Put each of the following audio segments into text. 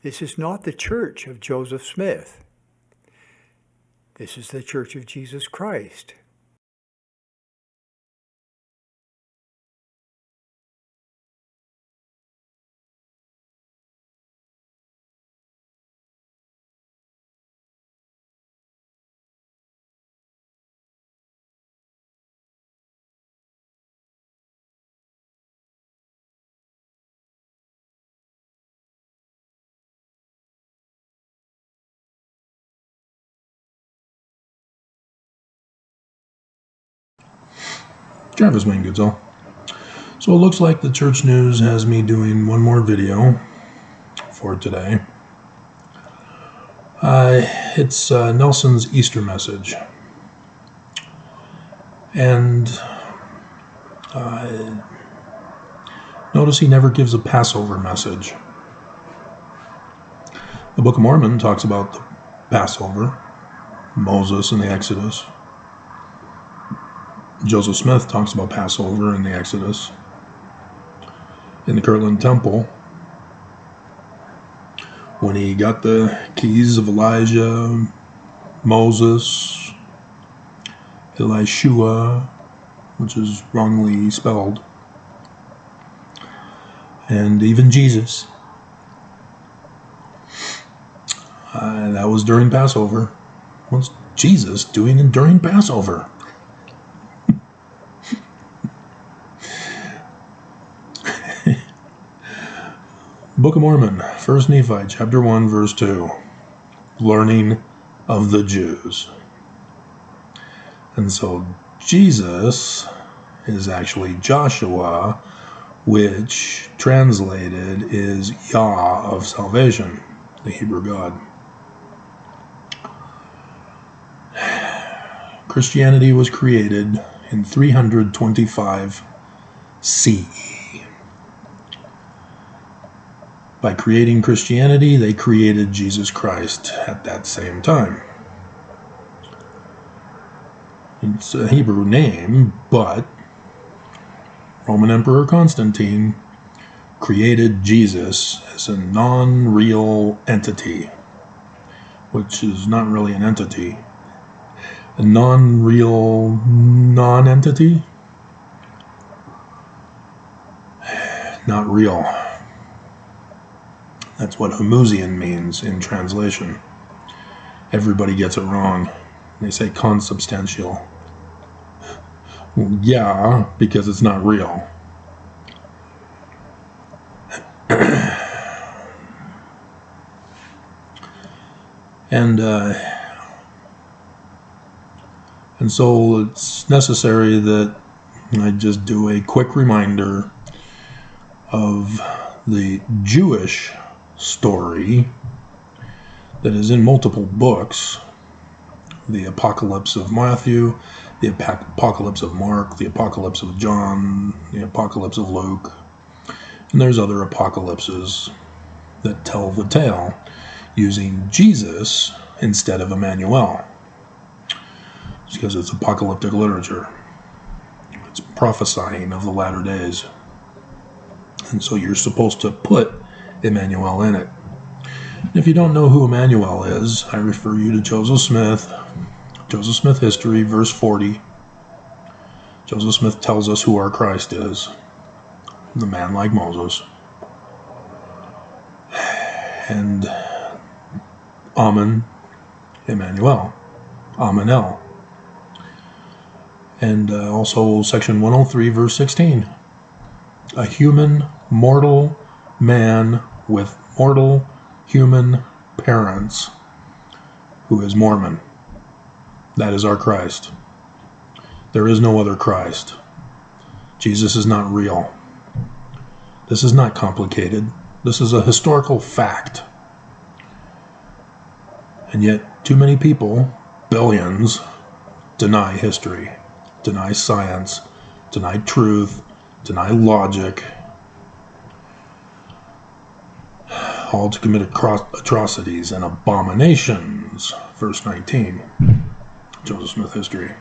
This is not the church of Joseph Smith. This is the church of Jesus Christ. Travis Wayne Goodsall. So it looks like the church news has me doing one more video for today. It's Nelson's Easter message. And notice he never gives a Passover message. The Book of Mormon talks about the Passover, Moses and the Exodus. Joseph Smith talks about Passover and the Exodus. In the Kirtland Temple, when he got the keys of Elijah, Moses, Elishua, which is wrongly spelled, and even Jesus. That was during Passover. What's Jesus doing during Passover? Book of Mormon, 1 Nephi, chapter 1, verse 2. Learning of the Jews. And so Jesus is actually Joshua, which translated is Yah of salvation, the Hebrew God. Christianity was created in 325 CE. By creating Christianity, they created Jesus Christ at that same time. It's a Hebrew name, but Roman Emperor Constantine created Jesus as a non-real entity, which is not really an entity. A non-real non-entity? Not real. That's what Homoousian means in translation. Everybody gets it wrong. They say consubstantial. Well, yeah, because it's not real. And so it's necessary that I just do a quick reminder of the Jewish story that is in multiple books. The Apocalypse of Matthew, the Apocalypse of Mark, the Apocalypse of John, the Apocalypse of Luke, and there's other apocalypses that tell the tale using Jesus instead of Emmanuel. It's because it's apocalyptic literature. It's prophesying of the latter days. And so you're supposed to put Emmanuel in it. And if you don't know who Emmanuel is, I refer you to Joseph Smith History, verse 40. Joseph Smith tells us who our Christ is. The man like Moses. And Amen, Emmanuel, Amenel. And also section 103, verse 16. A human, mortal man with mortal human parents who is Mormon. That is our Christ. There is no other Christ. Jesus is not real. This is not complicated. This is a historical fact. And yet, too many people, billions, deny history, deny science, deny truth, deny logic, all to commit atrocities and abominations. Verse 19, Joseph Smith History.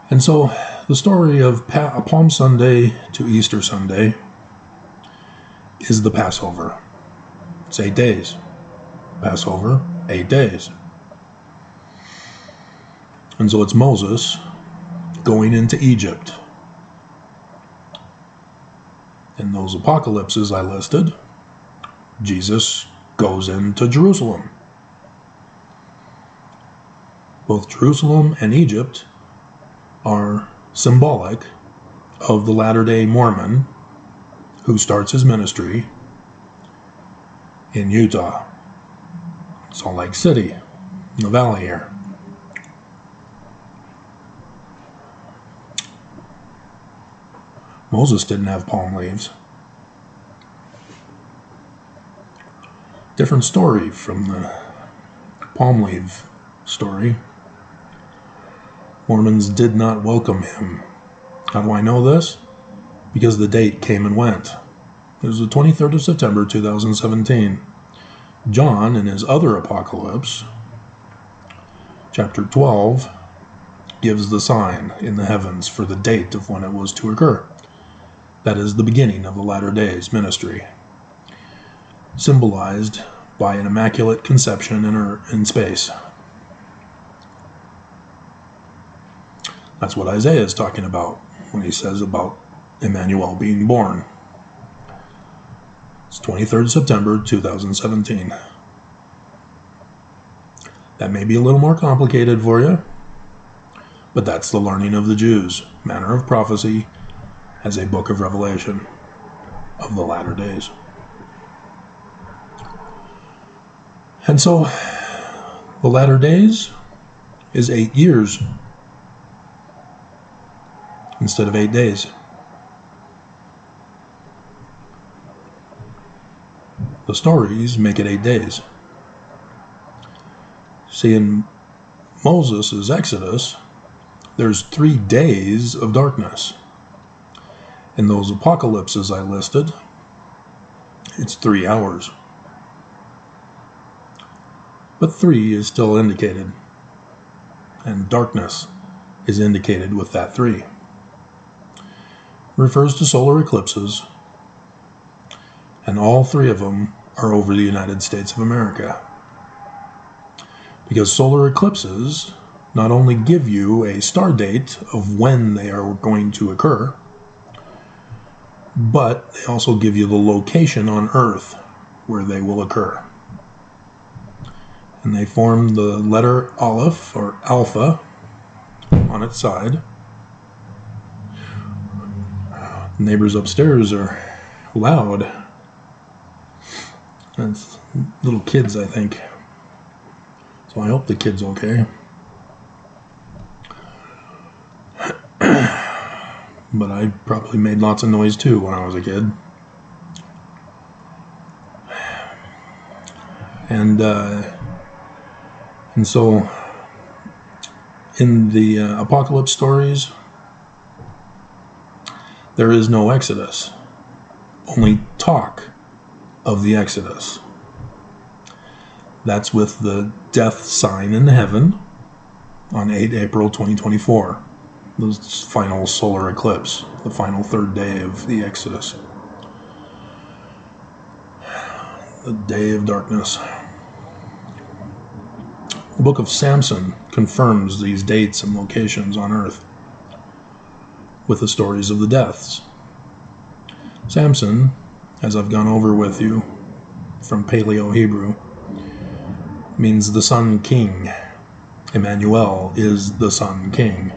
And so the story of Palm Sunday to Easter Sunday is the Passover. It's 8 days. Passover, 8 days. And so it's Moses going into Egypt. In those apocalypses I listed, Jesus goes into Jerusalem. Both Jerusalem and Egypt are symbolic of the Latter-day Mormon who starts his ministry in Utah, Salt Lake City, in the valley here. Moses didn't have palm leaves. Different story from the palm leaf story. Mormons did not welcome him. How do I know this? Because the date came and went. It was the 23rd of September, 2017. John, in his other apocalypse, chapter 12, gives the sign in the heavens for the date of when it was to occur. That is the beginning of the latter days ministry, symbolized by an immaculate conception in space. That's what Isaiah is talking about when he says about Emmanuel being born. It's 23rd September 2017. That may be a little more complicated for you, but that's the learning of the Jews, manner of prophecy, as a book of Revelation of the latter days. And so, the latter days is 8 years instead of 8 days. The stories make it 8 days. See, in Moses' Exodus, there's 3 days of darkness. In those apocalypses I listed, it's 3 hours. But 3 is still indicated, and darkness is indicated with that 3. It refers to solar eclipses, and all 3 of them are over the United States of America. Because solar eclipses not only give you a star date of when they are going to occur, but they also give you the location on Earth where they will occur. And they form the letter Aleph, or Alpha, on its side. The neighbors upstairs are loud. That's little kids, I think. So I hope the kid's okay. But I probably made lots of noise too when I was a kid. And so in the apocalypse stories, there is no Exodus, only talk of the Exodus. That's with the death sign in heaven on 8 April 2024, the final solar eclipse, the final 3rd day of the Exodus, the day of darkness. The book of Samson confirms these dates and locations on Earth with the stories of the deaths. Samson, as I've gone over with you from Paleo Hebrew, means the Sun King. Emmanuel is the Sun King,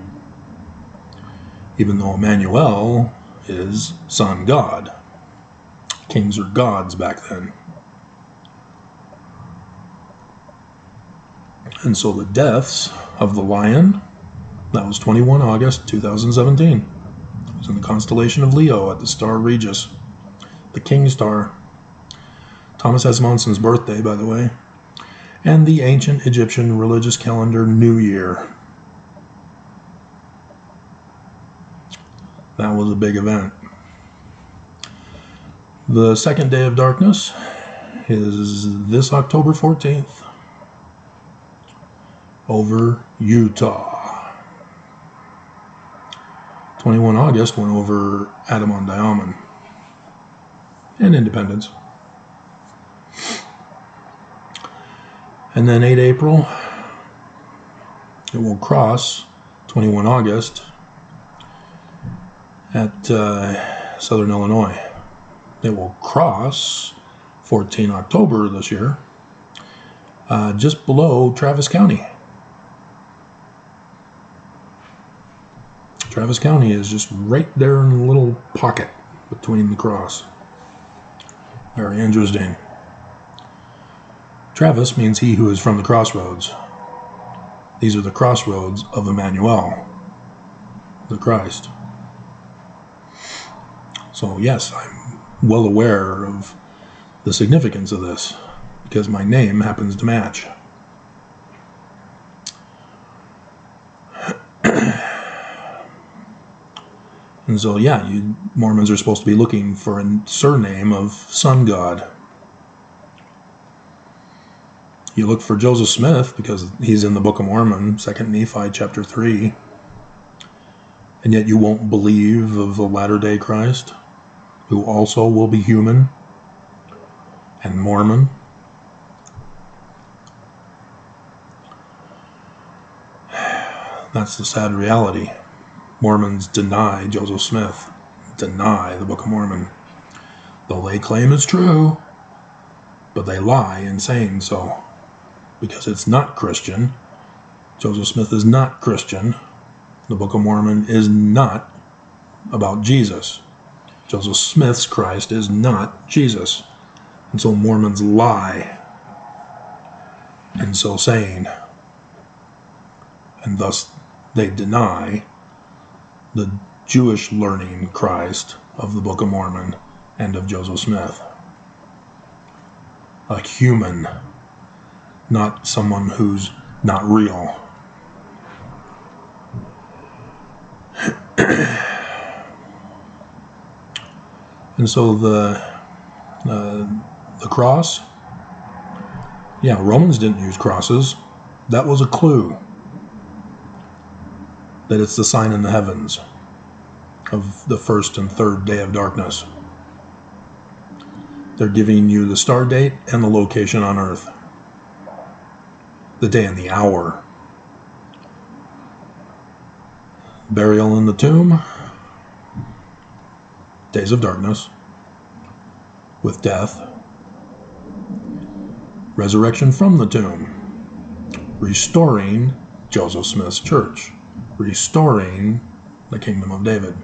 even though Emmanuel is Sun God. Kings are gods back then. And so the deaths of the lion, that was 21 August 2017. It was in the constellation of Leo at the star Regis, the King star. Thomas S. Monson's birthday, by the way. And the ancient Egyptian religious calendar New Year. That was a big event. The second day of darkness is this October 14th over Utah. 21 August went over Adam on Diamond and independence. And then 8 April, it will cross 21 August at Southern Illinois. It will cross 14 October this year, just below Travis County. Travis County is just right there in a little pocket between the cross. Very interesting. Travis means he who is from the crossroads. These are the crossroads of Emmanuel, the Christ. So yes, I'm well aware of the significance of this, because my name happens to match. And so yeah, you Mormons are supposed to be looking for a surname of sun god. You look for Joseph Smith because he's in the Book of Mormon, 2 Nephi chapter 3. And yet you won't believe of the latter-day Christ, who also will be human and Mormon. That's the sad reality. Mormons deny Joseph Smith, deny the Book of Mormon. Though they claim it's true, but they lie in saying so. Because it's not Christian. Joseph Smith is not Christian. The Book of Mormon is not about Jesus. Joseph Smith's Christ is not Jesus. And so Mormons lie in so saying. And thus they deny the Jewish learning Christ of the Book of Mormon and of Joseph Smith. A human, not someone who's not real. And so the cross, yeah, Romans didn't use crosses. That was a clue that it's the sign in the heavens of the first and third day of darkness. They're giving you the star date and the location on earth, the day and the hour. Burial in the tomb, days of darkness with death. Resurrection from the tomb, restoring Joseph Smith's church, restoring the kingdom of David.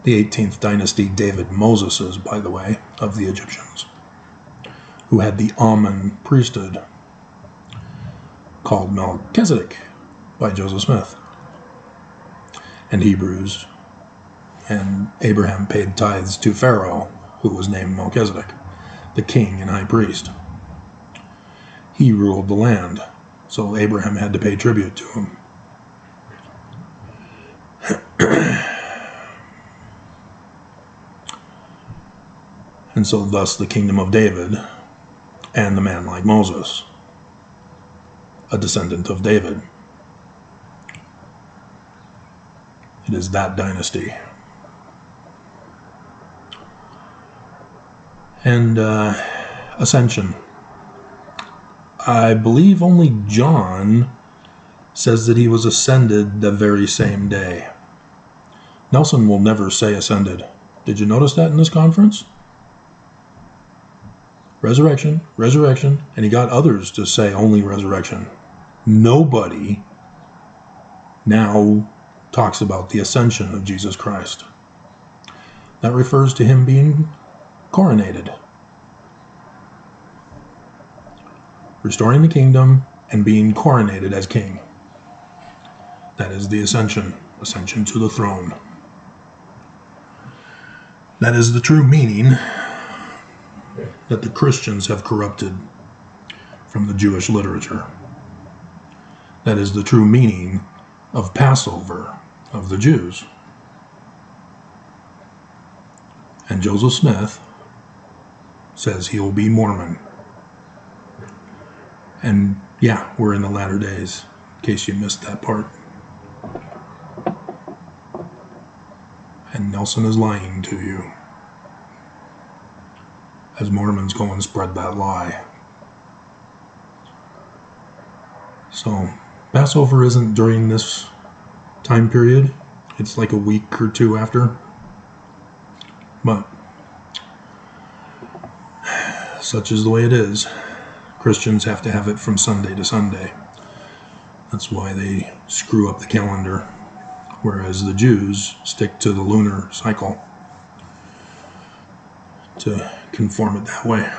The 18th dynasty David Moseses, by the way, of the Egyptians, who had the Amen priesthood called Melchizedek by Joseph Smith. And Hebrews, and Abraham paid tithes to Pharaoh, who was named Melchizedek, the king and high priest. He ruled the land, so Abraham had to pay tribute to him. And so thus the kingdom of David and the man like Moses, a descendant of David. It is that dynasty. And ascension. I believe only John says that he was ascended the very same day. Nelson will never say ascended. Did you notice that in this conference? Resurrection, resurrection, and he got others to say only resurrection. Nobody now talks about the ascension of Jesus Christ. That refers to him being coronated, restoring the kingdom and being coronated as king. That is the ascension to the throne. That is the true meaning that the Christians have corrupted from the Jewish literature. That is the true meaning of Passover of the Jews. And Joseph Smith says he will be Mormon. And yeah, we're in the latter days, in case you missed that part. And Nelson is lying to you. as Mormons go and spread that lie. So Passover isn't during this time period. It's like a week or two after. But such is the way it is. Christians have to have it from Sunday to Sunday. That's why they screw up the calendar, whereas the Jews stick to the lunar cycle to conform it that way.